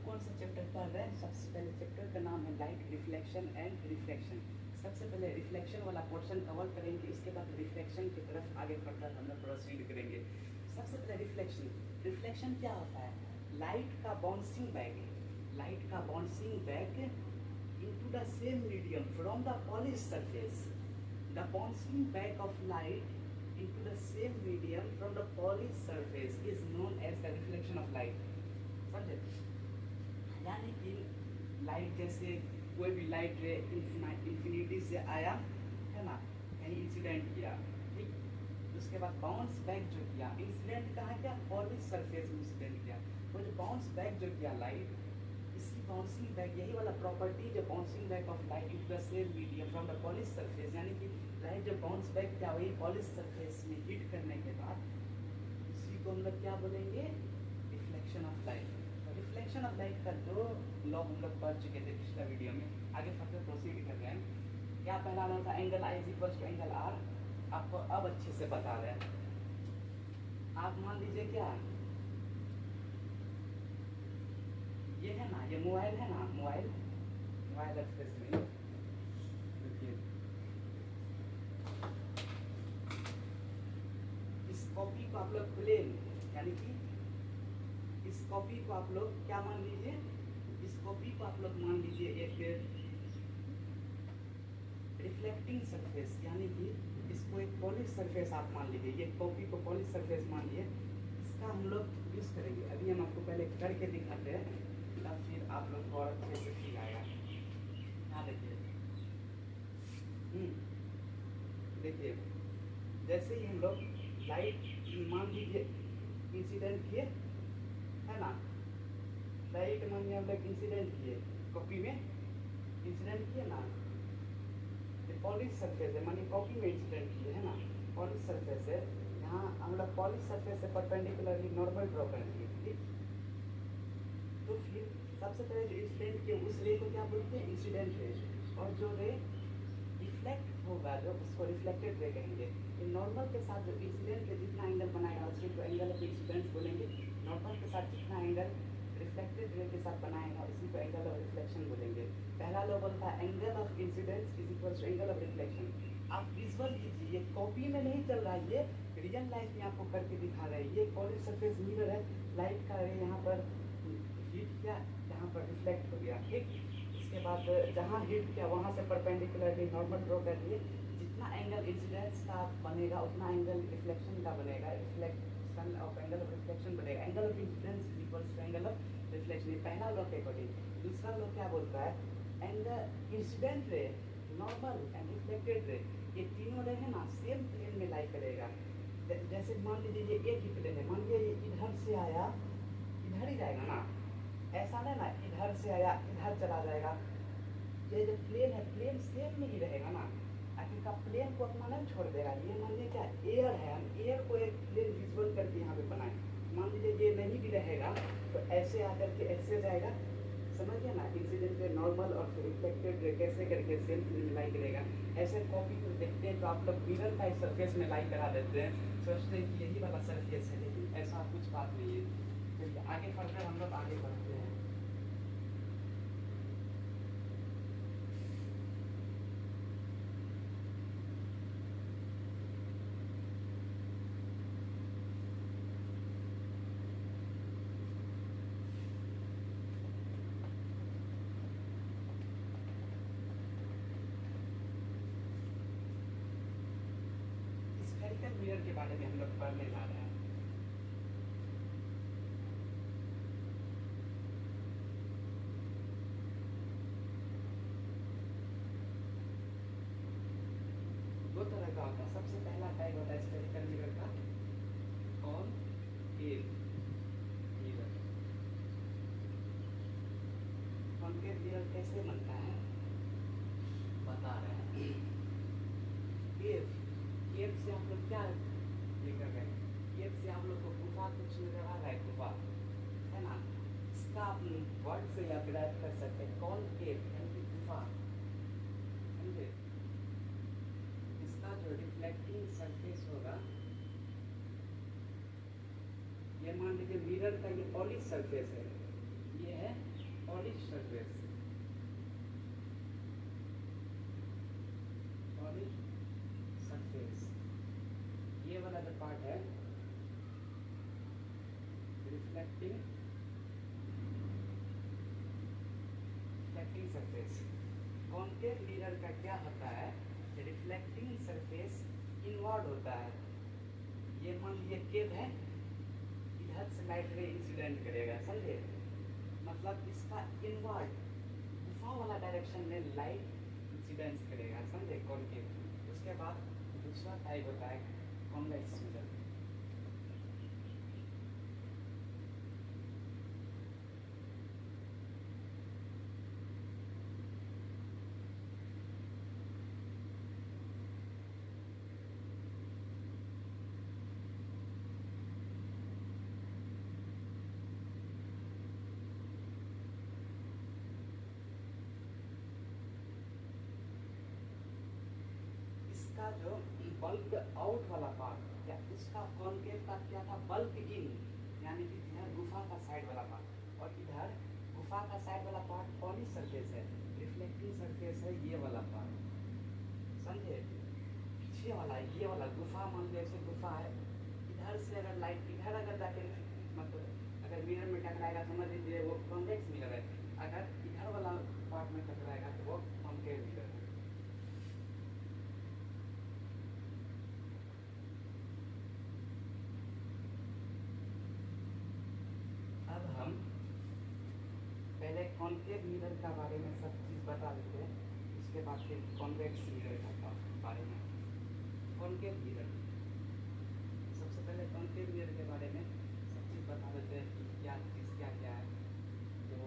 कौन सा चैप्टर पढ़ रहे हैं? सबसे पहले चैप्टर का नाम है लाइट रिफ्लेक्शन एंड रिफ्रैक्शन। सबसे पहले रिफ्लेक्शन वाला पोर्शन कवर करेंगे, इसके बाद रिफ्लेक्शन की तरफ आगे बढ़कर हम लोग प्रोसीड करेंगे। सबसे पहले रिफ्लेक्शन। रिफ्लेक्शन क्या होता है? लाइट का बाउंसिंग बैक, लाइट का bouncing back into the same medium from the polished surface. The bouncing back of light into the same medium from the polished surface is known as the reflection of light. समझे? यानी कि light जैसे कोई भी light रे infinity से आया है ना, कहीं इंसिडेंट किया, ठीक, उसके बाद बाउंस बैक जो किया, इंसिडेंट कहाँ किया? पॉलिश सरफेस में इंसिडेंट किया। वो जो बाउंस बैक जो किया लाइट, इसी बाउंसिंग बैक, यही वाला प्रॉपर्टी जो bouncing back of light into the same medium from the polish surface, यानी कि लाइट जब बाउंस बैक क्या हुई पॉलिश सरफेस में हिट करने के बाद, इसी को हम लोग क्या बोलेंगे? Reflection of light. Reflection of light का दो लॉ हम लोग पढ़ चुके थे पिछला वीडियो में। आगे फर्दर प्रोसीड कर रहे हैं। क्या पहला लॉ था? Angle i is equal to angle r. आपको अब अच्छे से बता रहे हैं। आप मान लीजिए क्या, ये है ना, ये मोबाइल है ना, मोबाइल एक्सप्रेस में देखिए, इस कॉपी को आप लोग प्लेन, यानी कि इस कॉपी को आप लोग क्या मान लीजिए? इस कॉपी को आप लोग मान लीजिए एक रिफ्लेक्टिंग सरफेस, यानी कि इसको एक पॉलिश सरफेस आप मान लीजिए। ये कॉपी को पॉलिश सरफेस मान लिए, इसका हम लोग यूज करेंगे। अभी हम आपको पहले करके दिखाते हैं, तब फिर आप लोग को और अच्छे से फील आएगा। यहाँ देखिए, देखिए जैसे ही हम लोग लाइट मान लीजिए इंसिडेंट किए, है ना, लाइट मान लिया हम लोग इंसिडेंट किए, कॉपी में इंसिडेंट किए ना, ये पॉलिश सरफेस है, मानिए कॉपी में इंसिडेंट किए, है ना, पॉलिश सरफेस है। यहाँ हम लोग पॉलिश सरफेस से परपेंडिकुलरली नॉर्मल ड्रॉ कर दिए, ठीक। तो फिर सबसे पहले जो इंसिडेंट के उस रे को क्या बोलते हैं? Incident ray. और जो रे रिफ्लेक्ट होगा, जो उसको रिफ्लेक्टेड रे कहेंगे। इन नॉर्मल के साथ जो इंसिडेंट के जितना एंगल बनाएगा उसके को एंगल ऑफ इंसिडेंस बोलेंगे। नॉर्मल के साथ जितना एंगल रिफ्लेक्टेड रे के साथ बनाएगा उसी को एंगल ऑफ रिफ्लेक्शन बोलेंगे। पहला लॉ बोलता है angle of incidence is equal to angle of reflection. आप विजुअल कीजिए, ये कॉपी में नहीं चल रहा है, ये रियल लाइफ में आपको करके दिखा रहे हैं। ये पॉलिश सरफेस मिरर है, लाइट का रे यहाँ पर हिट किया, यहाँ पर रिफ्लेक्ट हो गया, ठीक। इसके बाद जहाँ हिट किया वहाँ से परपेंडिकुलरली नॉर्मल ड्रॉ कर लिए। जितना एंगल इंसिडेंस का बनेगा उतना एंगल रिफ्लेक्शन का बनेगा, reflection of angle of reflection बनेगा। Angle of incidence is equals to angle of reflection, ये पहला लॉ के अकॉर्डिंग। दूसरा लॉ क्या बोलता है? Angle incident ray, normal and reflected ray, ये तीनों रे है ना सेम प्लेन में लाई करेगा। जैसे मान लीजिए ये एक ही प्लेन है, मान लीजिए ये इधर से आया, इधर ही जाएगा ना, ऐसा नहीं ना इधर से आया इधर चला जाएगा। ये जो प्लेन है प्लेन सेम में ही रहेगा ना, आखिर का प्लेन को अपना नहीं छोड़ देगा। ये मान लीजिए क्या एयर है, हम एयर को एक प्लेन विजुअल करके यहाँ पे बनाए। मान लीजिए ये नहीं भी रहेगा तो ऐसे आकर के ऐसे जाएगा, समझिए ना। इंसिडेंट रे, नॉर्मल और फिर रिफ्लेक्टेड रे कैसे करके सेम प्लेन में लाई करेगा। ऐसे कॉपी को देखते हैं तो आप लोग मिरर का सरफेस में लाई करा देते हैं, सोचते हैं कि यही वाला सरफेस है, लेकिन ऐसा कुछ बात नहीं है। तो आगे फर्दर हम लोग आगे बढ़ते हैं। स्फेरिकल मिरर के बारे में हम लोग पढ़ने जा रहे हैं। दो तरह का होता है। सबसे पहला टाइप होता है स्फेरिकल मिरर का, कॉनकेव मिरर। कॉनकेव मिरर कैसे बनता है बता रहे हैं। केव, केव से आप लोग क्या लेकर गए? केव से आप लोग को गुफा कुछ नजर आ रहा है, गुफा है ना, इसका आप वर्ड से या डिराइव कर सकते हैं। कॉनकेव यानी कि गुफा, समझे? इसका जो रिफ्लेक्टिंग सरफेस होगा, ये मान लीजिए मिरर का ये पॉलिश सरफेस है, ये है पॉलिश सरफेस, पॉलिश सरफेस, ये वाला जो पार्ट है reflecting reflecting surface. Concave mirror का क्या होता है, रिफ्लेक्टिंग सरफेस इनवर्ड होता है। ये मान लीजिए केव है, इधर से लाइट रे इंसिडेंट करेगा, समझे, मतलब इसका इनवर्ड गुफा वाला डायरेक्शन में लाइट इंसिडेंस करेगा, समझे, कॉन्केव। उसके बाद दूसरा टाइप होता है कॉन्वेक्स मिरर। इसका जो बल्क आउट वाला पार्ट या इसका कॉन्केव का क्या था, बल्क इन, यानी कि इधर गुफा का साइड वाला पार्ट और इधर गुफा का साइड वाला पार्ट पॉलिश सरफेस है, रिफ्लेक्टिंग सरफेस है ये वाला पार्ट, समझे। पीछे वाला ये वाला गुफा, मान लीजिए ऐसे गुफा है, इधर से अगर लाइट इधर अगर जाके मतलब अगर मिरर में टकराएगा, समझ लीजिए वो कॉन्वेक्स मिरर है। अगर इधर वाला पार्ट में टकराएगा तो वो कॉन्केव मिरर है। अब हम पहले कॉन्केव मिरर का बारे में सब चीज़ बता देते हैं, उसके बाद फिर कॉन्वेक्स मिरर का बारे में। कॉन्केव मिरर, सबसे पहले कॉन्केव मिरर के बारे में सब चीज़ बता देते हैं कि क्या चीज़ क्या क्या है। तो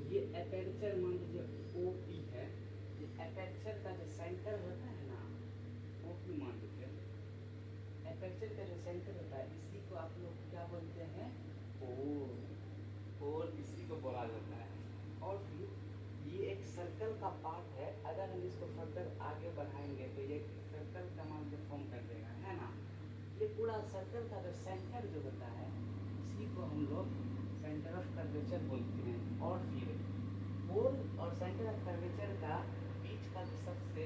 ये एपेचर मान लीजिए ओपी है, ये एपेचर का जो सेंटर होता है ना, ओपी मान लीजिए, एपेचर का जो सेंटर होता है इसी को आप लोग क्या बोलते हैं, पोल इसी को बोला जाता है। और फिर ये एक सर्कल का पार्ट है, अगर हम इसको फर्दर आगे बढ़ाएंगे तो ये सर्कल का मान के फॉर्म कर देगा, है ना। ये पूरा सर्कल का जो सेंटर जो होता है इसी को हम लोग सेंटर ऑफ कर्वेचर बोलते हैं। और फिर पोल और सेंटर ऑफ कर्वेचर का बीच का जो सबसे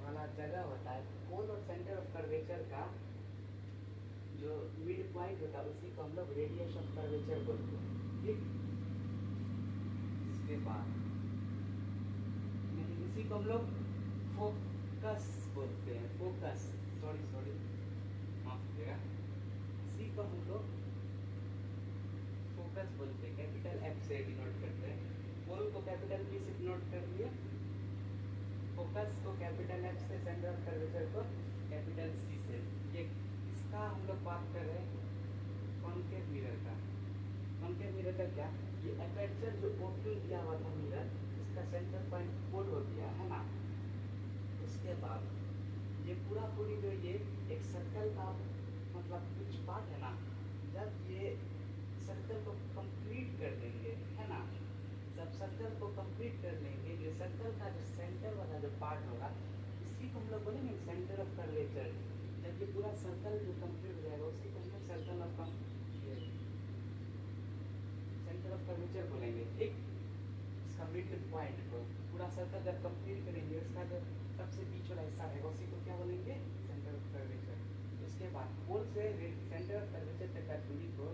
वाला जगह होता है, पोल और सेंटर ऑफ कर्वेचर का जो मिड पॉइंट होता है उसी को हम लोग रेडियस ऑफ कर्वेचर बोलते हैं, ठीक। इसके बाद इसी को हम लोग फोकस बोलते हैं, फोकस, सॉरी माफ कीजिएगा, इसी को हम लोग फोकस बोलते हैं, कैपिटल एफ से डिनोट करते हैं। पोल को कैपिटल पी से डिनोट कर लिए, फोकस को कैपिटल एफ से, सेंटर ऑफ कर्वेचर को कैपिटल सी से। ये इसका हम लोग बात कर रहे हैं कॉन्केव मिरर का। कॉन्केव मिरर का क्या, ये एपर्चर जो ओपनिंग किया हुआ था मिरर, इसका सेंटर पॉइंट पोल हो गया, है ना। उसके बाद ये पूरी जो ये एक सर्कल का मतलब कुछ पार्ट है ना, जब ये सर्कल को कंप्लीट कर देंगे, है ना, जब सर्कल को कंप्लीट कर लेंगे, ये सर्कल का जो सेंटर वाला जो पार्ट होगा इसी को हम लोग बोलेंगे सेंटर ऑफ कर्वेचर। जब ये पूरा सर्कल जो कंप्लीट हो जाएगा उसी को हम लोग circle of centre of curvature बोलेंगे, ठीक। इसका मिड पॉइंट को पूरा सर्कल जब कंप्लीट करेंगे, उसका जो सबसे बीच वाला हिस्सा रहेगा उसी को क्या बोलेंगे, सेंटर ऑफ कर्वेचर। उसके बाद पोल से सेंटर ऑफ कर्वेचर तक का दूरी को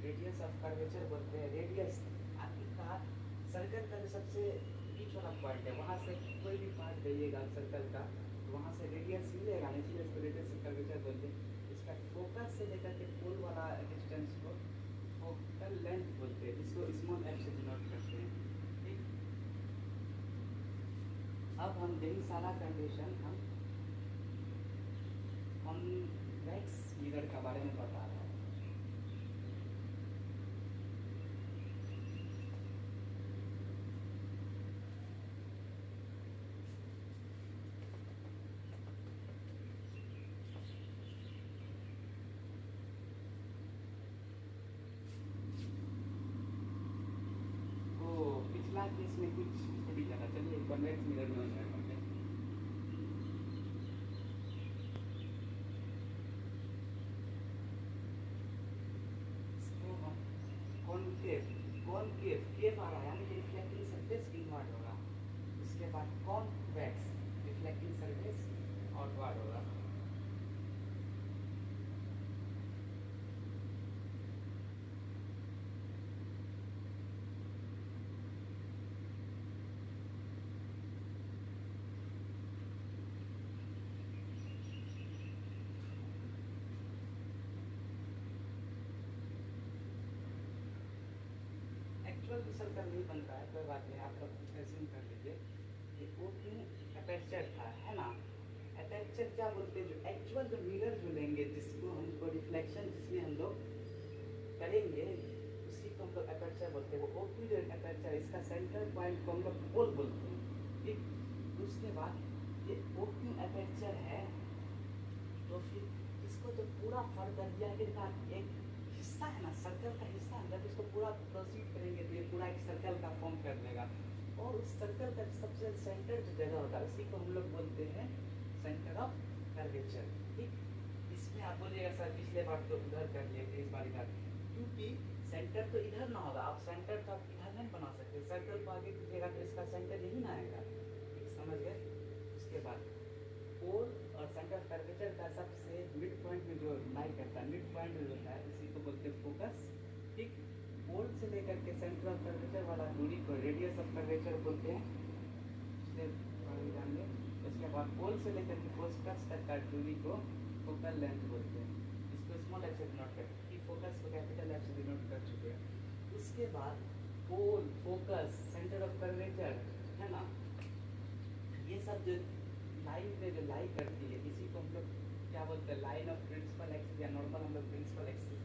रेडियस ऑफ कर्वेचर बोलते हैं। रेडियस आखिरकार सर्कल का जो सबसे बीच वाला पॉइंट है, वहाँ से कोई भी पार्ट जाइएगा सर्कल का तो वहाँ से रेडियस मिलेगा, इसलिए इसको रेडियस ऑफ कर्वेचर बोलते हैं। इसका फोकस से लेकर के पोल वाला डिस्टेंस को फोकल लेंथ बोलते हैं, जिसको स्मॉल एफ से डिनोट करते हैं, ठीक। अब हम यही सारा कंडीशन हम कॉन्वेक्स मिरर का बारे में बता रहे हैं। इसमें कुछ थोड़ी ज़्यादा। चलिए कॉन्वेक्स मिरर में करते हैं। इसको हम कॉनकेव कॉनकेव केव आ रहा है यानी कि रिफ्लेक्टिंग सरफेस इनवर्ट होगा। उसके बाद कॉन्वेक्स रिफ्लेक्टिंग सरफेस आउटवर्ड होगा। एक्चुअल सर्कल नहीं बन रहा है, कोई बात नहीं, आप लोग एज्यूम कर लीजिए कि वो क्यों अपर्चर था, है ना। अपर्चर क्या बोलते हैं, जो एक्चुअल जो मिरर जो लेंगे, जिसको हमको रिफ्लेक्शन जिसमें हम लोग करेंगे, उसी को हम लोग अपर्चर बोलते हैं। वो ओक्लूडेड अपर्चर, इसका सेंट्रल पॉइंट को हम लोग पोल बोलते हैं, ठीक। उसके बाद ये ओक्लू अपर्चर है, तो फिर इसको जो पूरा फर्दर दिया का एक हिस्सा है ना, सर्कल का हिस्सा है, जब इसको पूरा प्रोसीड करेंगे तो ये पूरा एक सर्कल का फॉर्म कर देगा। और उस सर्कल का सबसे सेंटर जो जगह होता है, उसी को हम लोग बोलते हैं सेंटर ऑफ कर्वेचर, ठीक। इसमें आप बोलिएगा सर पिछले बार तो उधर कर लिए थे, इस बार इधर, क्योंकि सेंटर तो इधर ना होगा। आप सेंटर तो आप इधर नहीं बना सकते, सर्कल को आगे कीजिएगा तो इसका सेंटर यही ना आएगा, समझ गए। उसके बाद पोल और सेंटर ऑफ कर्वेचर का सबसे मिड पॉइंट में जो लाई करता है, मिड पॉइंट जो होता है, इसी को बोलते हैं फोकस, ठीक। पोल से लेकर के सेंटर ऑफ कर्वेचर वाला दूरी को रेडियस ऑफ कर्वेचर बोलते हैं, इसलिए जानिए। उसके बाद पोल से लेकर के फोकस तक का दूरी को फोकल लेंथ बोलते हैं। इसको स्मॉल एफ से डिनोट करते हैं, फोकस को कैपिटल एफ से डिनोट कर चुके हैं। उसके बाद पोल, फोकस, सेंटर ऑफ कर्वेचर, है ना, ये सब जो लाइन पे जो लाई करती है, इसी को हम लोग क्या बोलते हैं, लाइन ऑफ प्रिंसिपल एक्सिस, या नॉर्मल हम लोग प्रिंसिपल एक्सिस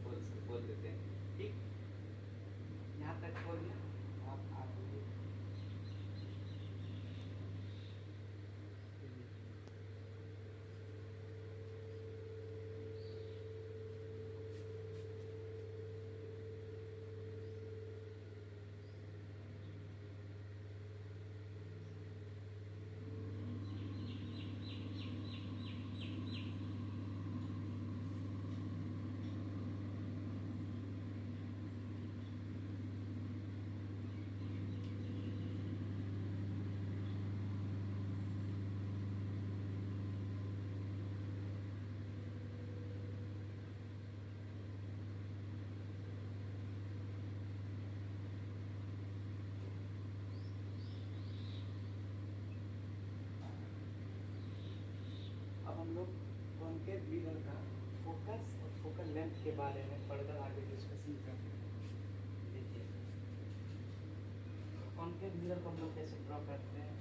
बोल देते हैं, ठीक। यहाँ तक बोल दिया आप बोलिए। अब हम लोग कॉन्केव मिरर का फोकस और फोकल लेंथ के बारे में फर्दर आगे डिस्कशन करते हैं। देखिए कॉन्केव मिरर को हम लोग कैसे ड्रॉ करते हैं,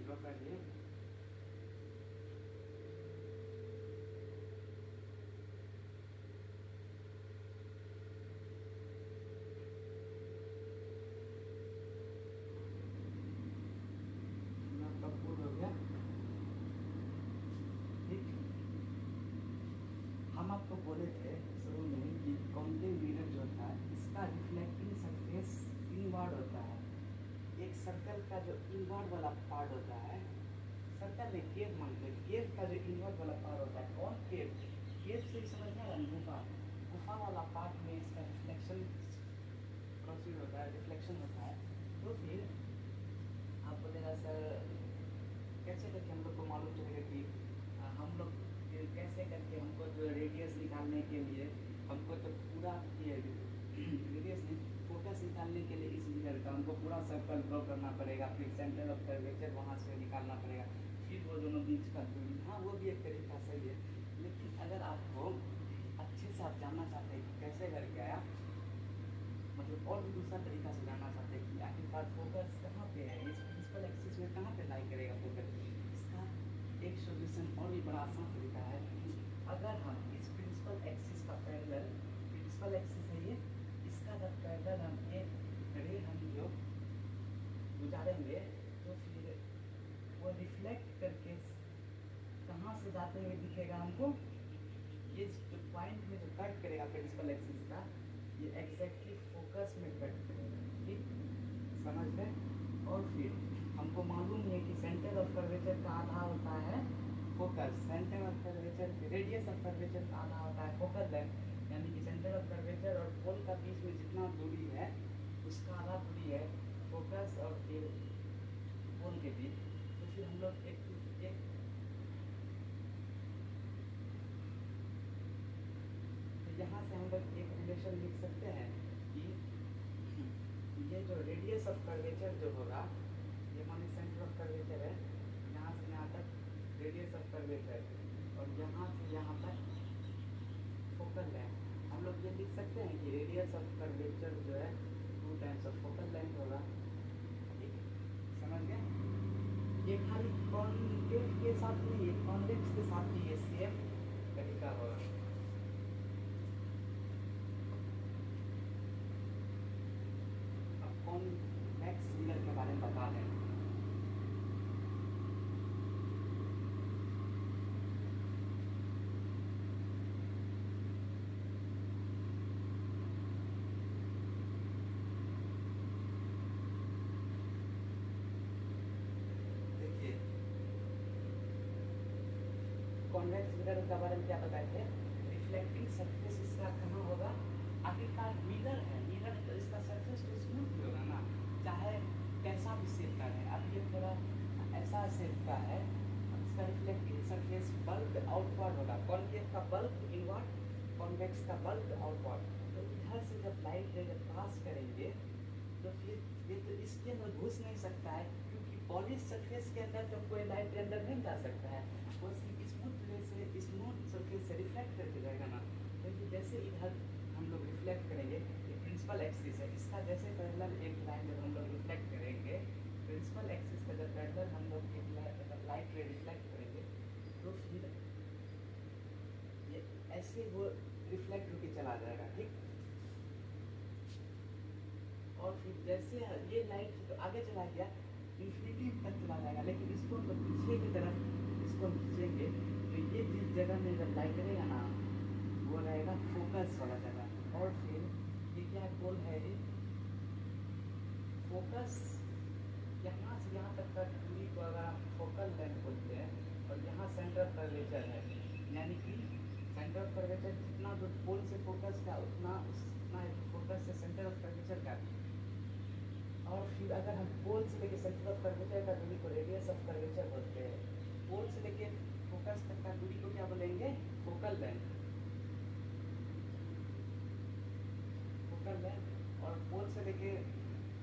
ड्रॉ कर लिए। हम आपको बोले थे शुरू में कि कॉन्केव मिरर जो होता है, इसका रिफ्लेक्टिंग सरफेस इनवर्ड होता है। एक सर्कल का जो इनवर्ड वाला पार्ट होता है, सर्कल में केव मान लो, केव का जो इनवर्ड वाला पार्ट होता है, कॉन्केव, केव से समझ में आ रहा है, गुफा, गुफा वाला पार्ट में इसका रिफ्लेक्शन प्रोसीड होता है, रिफ्लेक्शन होता है। तो फिर आप बोलेगा सर कैसे करके हम लोग को मालूम चलेगा कि हम लोग कैसे करके हमको जो रेडियस निकालने के लिए हमको तो पूरा ये रेडियस फोकस निकालने के लिए इस मिरर का हमको पूरा सर्कल ड्रॉ करना पड़ेगा, फिर सेंटर ऑफ कर्वेचर वहाँ से निकालना पड़ेगा, फिर वो दोनों बीच का दूरी। हाँ वो भी एक तरीका सही है, लेकिन अगर आपको अच्छे से आप जानना चाहते हैं कि कैसे करके आया, मतलब और भी दूसरा तरीका से जानना चाहते हैं कि आखिरकार फोकस कहाँ पे है, इस प्रिंसिपल एक्सिस में कहाँ पे लाई करेगा फोकस, इसका एक सोल्यूशन और भी बड़ा आसान तरीका है कि अगर हम इस प्रिंसिपल एक्सिस का पैरेलल, प्रिंसिपल एक्सिस है ये, इसका जब पैरेलल हम एक रे हम जो गुजारेंगे तो फिर वो रिफ्लेक्ट करके कहाँ से जाते हुए दिखेगा हमको, ये जो पॉइंट में जो कट करेगा प्रिंसिपल एक्सिस का, ये एग्जैक्टली फोकस में कट करेगा, ठीक, समझ गए। और फिर हमको मालूम है कि सेंटर ऑफ कर्वेचर का आधा होता है focus, centre of curvature, radius of curvature का आधा होता है फोकल लेंथ, यानी कि सेंटर ऑफ कर्वेचर और पोल का बीच में जितना दूरी है उसका आधा दूरी है फोकस और फिर पोल के बीच। तो फिर हम लोग एक तो यहाँ से हम लोग एक रिलेशन लिख सकते हैं कि ये जो रेडियस ऑफ कर्वेचर जो होगा, ये माने सेंटर ऑफ कर्वेचर है, यहाँ से यहाँ तक रेडियस ऑफ कर्वेचर, और यहाँ से यहाँ तक फोकल लेंथ। हम लोग ये लिख सकते हैं कि रेडियस ऑफ कर्वेचर जो है 2 टाइम्स ऑफ फोकल लेंथ होगा, ठीक, समझ गए। ये खाली कॉन्केव के साथ नहीं है, कॉन्वेक्स के साथ भी ये सेम तरीका होगा। अब कॉन्वेक्स मिरर के बारे में बता दें। कॉन्वेक्स मिरर के बारे में क्या बताते हैं, रिफ्लेक्टिंग सरफेस इसका कहाँ होगा, आखिरकार मिरर है, मिरर तो इसका सरफेस तो स्मूथ ही होगा ना, चाहे कैसा भी शेप का है। अब ये थोड़ा ऐसा शेप का है, इसका रिफ्लेक्टिंग सरफेस बल्ब आउटवर्ड होगा, कॉन्केव का बल्ब इनवर्ड, कॉन्वेक्स का बल्ब आउटवर्ड। तो इधर से जब लाइट रे जब पास करेंगे तो फिर ये तो इसके अंदर घुस नहीं सकता है, क्योंकि पॉलिश सरफेस के अंदर तो कोई लाइट के अंदर नहीं जा सकता है, वो स्मूथ रे से, स्मूथ सरफेस से रिफ्लेक्ट करके जाएगा ना। तो ये जैसे इधर हम लोग रिफ्लेक्ट करेंगे, ये प्रिंसिपल एक्सिस है, इसका जैसे पैरेलल एक लाइन जब हम लोग रिफ्लेक्ट करेंगे, प्रिंसिपल एक्सिस का जब पैरेलल हम लोग एक लाइट रे रिफ्लेक्ट करेंगे, तो फिर ये ऐसे वो रिफ्लेक्ट होके चला जाएगा, ठीक। और फिर जैसे ये लाइट तो आगे चला गया, इन्फिनिटी तक चला जाएगा, लेकिन इसको तो पीछे की तरफ इसको खींचेंगे तो ये जिस जगह में जब लाइट रहेगा ना, वो रहेगा फोकस वाला जगह। और फिर ये क्या गोल है, ये फोकस यहाँ से यहाँ तक का दूरी को अगर आप फोकल लेंथ बोलते हैं, और यहाँ सेंटर ऑफ कर्वेचर है, यानी कि सेंटर ऑफ कर्वेचर जितना जो पोल से फोकस का उतना फोकस से सेंटर ऑफ कर्वेचर का। और फिर अगर हम पोल से लेके सेंटर ऑफ कर्वेचर का दूरी को रेडियस ऑफ कर्वेचर बोलते हैं, पोल से लेके फोकस तक का दूरी को क्या बोलेंगे, फोकल लेंथ, फोकल लेंथ। और पोल से लेके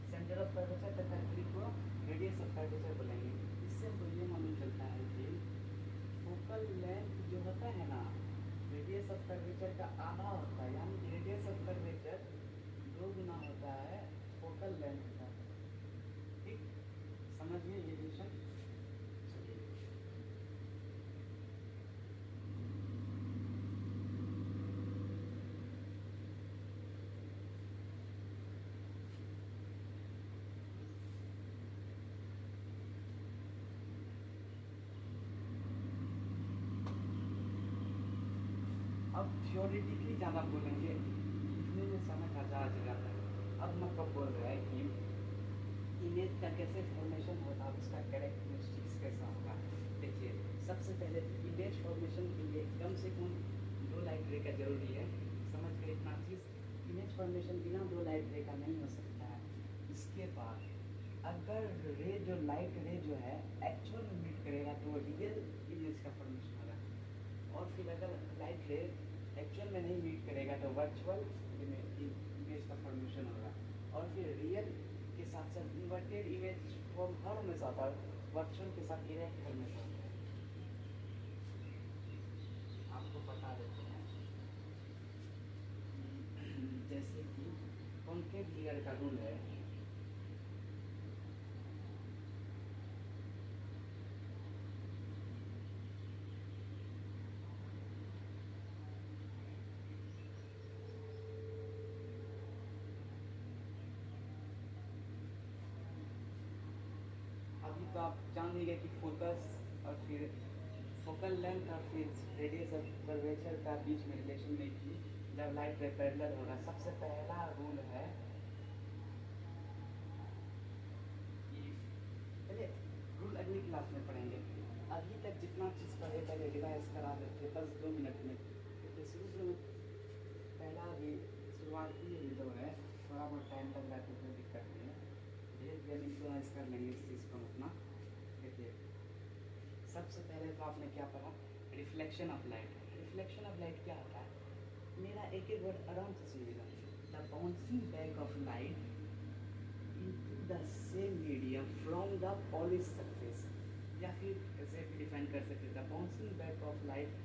सेंटर ऑफ कर्वेचर तक का दूरी को रेडियस ऑफ कर्वेचर बोलेंगे। इससे हमको ये मालूम चलता है कि फोकल लेंथ जो होता है ना, रेडियस ऑफ कर्वेचर का आधा होता है, यानी कि रेडियस ऑफ कर्वेचर 2 गुना होता है फोकल लेंथ का, ठीक, समझिए ये रिलेशन। अब थ्योरेटिकली ज़्यादा बोलेंगे, इतने में समय का जा जाता है। अब मतलब बोल रहा है कि इमेज का कैसे फॉर्मेशन होता है, उसका कैरेक्टरिस्टिक्स कैसा होगा। देखिए, सबसे पहले इमेज फॉर्मेशन के लिए कम से कम 2 लाइट रे का जरूरी है, समझ कर इतना चीज़। इमेज फॉर्मेशन बिना 2 लाइट रे का नहीं हो सकता है। इसके बाद अगर रे जो लाइट रे जो है एक्चुअल में मीट करेगा तो वो रियल इमेज का फॉर्मेशन होगा, और फिर अगर लाइट रे एक्चुअल में नहीं मीट करेगा तो वर्चुअल इमेज का फॉर्मेशन होगा। और फिर रियल के साथ साथ इन्वर्टेड इमेज फॉर्म हर हमेशा होता है, वर्चुअल के साथ इरेक्ट हमेशा होता है। आपको बता देते हैं जैसे कि कॉन्केव मिरर का रूल है, अभी तो आप जान लीजिए कि फोकस और फिर फोकल लेंथ और फिर रेडियस ऑफ कर्वेचर का बीच में रिलेशन नहीं की जब लाइट पैरेलल होगा। सबसे पहला रूल है कि पहले रूल अगली क्लास में पढ़ेंगे। अभी तक जितना चीज़ पढ़े पहले रिवाइज करा देते बस 2 मिनट में। तो शुरू पहला भी शुरुआती जो है थोड़ा बहुत टाइम लग रहा है तो कोई दिक्कत नहीं है, धीरे धीरे इम्प्रोवाइज कर लेंगे इस चीज़ को अपना। देखिए सबसे पहले तो आपने क्या पढ़ा, reflection of light. Reflection of light क्या होता है, मेरा एक एक वर्ड आराम से सुनिएगा। The bouncing back of light into the same medium from the polish surface, या फिर ऐसे भी डिफाइन कर सकते हैं, the bouncing back of light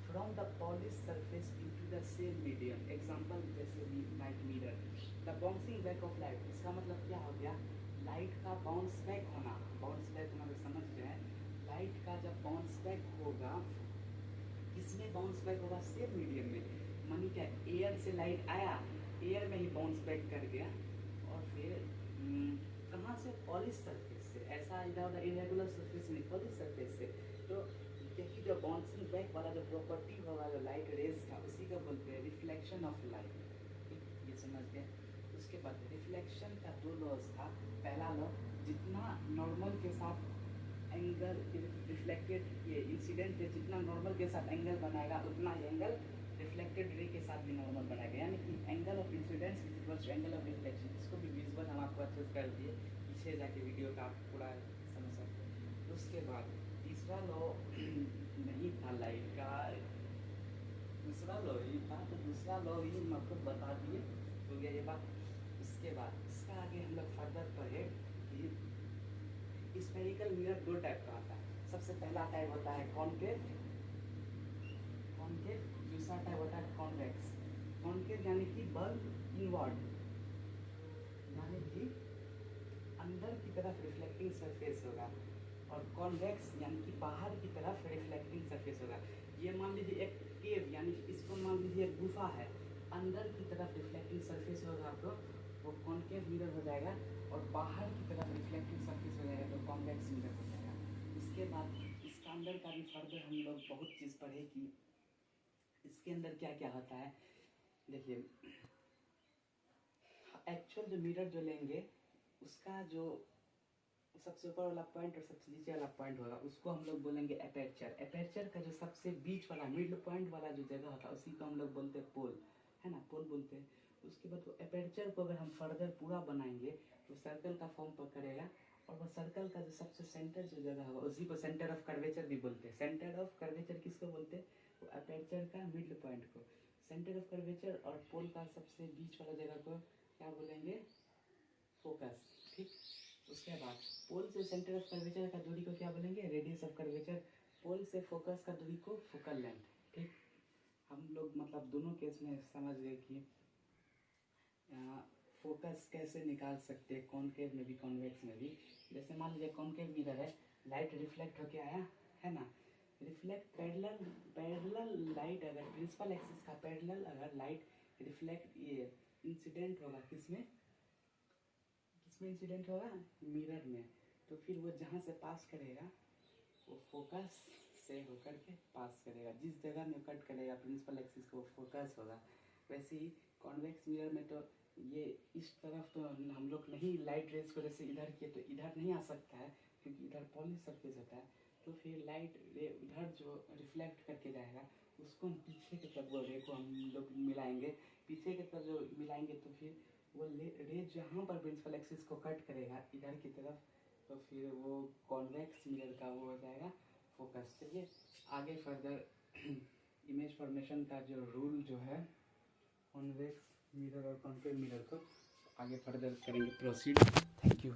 from the polish surface into the same medium. Example जैसे light mirror, the bouncing back of light, इसका मतलब क्या हो गया, लाइट का बाउंस बैक होना। बाउंस बैक होना तो समझ गए, लाइट का जब बाउंस बैक होगा, किसमें बाउंस बैक होगा, सेम मीडियम में। मानी क्या, एयर से लाइट आया, एयर में ही बाउंस बैक कर गया, और फिर कहाँ से, पॉलिश सरफेस से। ऐसा इधर उधर इरेगुलर सरफेस नहीं, पॉलिश सरफेस से। तो देखिए जो बाउंसिंग बैक वाला जो प्रॉपर्टी होगा जो लाइट रेज का, उसी को बोलते हैं रिफ्लेक्शन ऑफ लाइट। ठीक, ये समझ गए। उसके बाद रिफ्लेक्शन का 2 लॉज था। पहला लॉ, जितना नॉर्मल के साथ एंगल रिफ्लेक्टेड, ये इंसिडेंट है जितना नॉर्मल के साथ एंगल बनाएगा उतना ही एंगल रिफ्लेक्टेड रे के साथ भी नॉर्मल बनाएगा। यानी कि angle of incidence is equals to angle of reflection. इसको भी विजुअल हम आपको अच्छे से कर दिए, पीछे जाके वीडियो का आप पूरा समझ सकते हैं। उसके बाद तीसरा लॉ नहीं था लाइट का, दूसरा लॉ ही था, तो दूसरा लॉ ही मतलब बता दिए, हो गया ये बात। उसके बाद इसका आगे हम लोग फर्दर पढ़े कि स्फेरिकल मिरर 2 टाइप का आता है। सबसे पहला टाइप होता है कॉनकेव, कॉनकेव, दूसरा टाइप होता है कॉन्वेक्स। कॉनकेव यानी कि बल्ब इनवर्ड, यानी कि अंदर की तरफ रिफ्लेक्टिंग सरफेस होगा, और कॉन्वेक्स यानी कि बाहर की तरफ रिफ्लेक्टिंग सरफेस होगा। ये मान लीजिए एक केव, यानी इसको मान लीजिए एक गुफा है, अंदर की तरफ रिफ्लेक्टिंग सरफेस होगा तो वो कॉनकेव मिरर हो जाएगा, और बाहर की तरफ रिफ्लेक्टिंग सरफेस हो जाएगा तो कॉन्वेक्स मिरर हो जाएगा। उसके बाद इसका अंदर का भी फर्दर हम लोग बहुत चीज़ पढ़े कि इसके अंदर क्या क्या होता है। देखिए एक्चुअल जो मिरर जो लेंगे उसका जो सबसे ऊपर वाला पॉइंट और सबसे नीचे वाला पॉइंट होगा उसको हम लोग बोलेंगे एपर्चर। एपर्चर का जो सबसे बीच वाला मिड पॉइंट वाला जो जगह होता है उसी को हम लोग बोलते हैं पोल, है ना, पोल बोलते हैं। उसके बाद वो एपर्चर को अगर हम फर्दर पूरा बनाएंगे तो सर्कल का फॉर्म पकड़ेगा, और वो सर्कल का जो सबसे सेंटर जो जगह होगा उसी को सेंटर ऑफ कर्वेचर भी बोलते हैं। सेंटर ऑफ कर्वेचर किसको बोलते हैं, वो एपर्चर का मिड पॉइंट को। सेंटर ऑफ कर्वेचर और पोल का सबसे बीच वाला जगह को क्या बोलेंगे, फोकस। ठीक, उसके बाद पोल से सेंटर ऑफ कर्वेचर का दूरी को क्या बोलेंगे, रेडियस ऑफ कर्वेचर। पोल से फोकस का दूरी को फोकल लेंथ। ठीक, हम लोग मतलब दोनों केस में समझ गए कि फोकस कैसे निकाल सकते हैं, कॉनकेव में भी कॉन्वेक्स में भी। जैसे मान लीजिए कॉनकेव मिरर है, लाइट रिफ्लेक्ट होके आया है ना, रिफ्लेक्ट पैरेलल लाइट, अगर प्रिंसिपल एक्सिस का पैरेलल अगर लाइट रिफ्लेक्ट, ये इंसिडेंट होगा किसमें, किसमें इंसिडेंट होगा, मिरर में, तो फिर वो जहाँ से पास करेगा वो फोकस से होकर के पास करेगा। जिस जगह में कट करेगा प्रिंसिपल एक्सिस को फोकस होगा। वैसे ही कॉन्वेक्स मिरर में तो ये इस तरफ तो हम लोग नहीं, लाइट रेज को जैसे इधर किए तो इधर नहीं आ सकता है क्योंकि इधर पॉलिश सरफेस होता है, तो फिर लाइट रे उधर जो रिफ्लेक्ट करके जाएगा उसको हम पीछे की तरफ वो रे को हम लोग मिलाएंगे, पीछे की तरफ जो मिलाएंगे तो फिर वो रे जहाँ पर प्रिंसिपल एक्सिस को कट करेगा इधर की तरफ, तो फिर वो कॉन्वेक्स मिरर का वो हो जाएगा फोकस। चलिए आगे फर्दर इमेज फॉर्मेशन का जो रूल जो है कॉन्वेक्स मिरर और कॉन्केव मिरर को आगे फर्दर करेंगे प्रोसीड।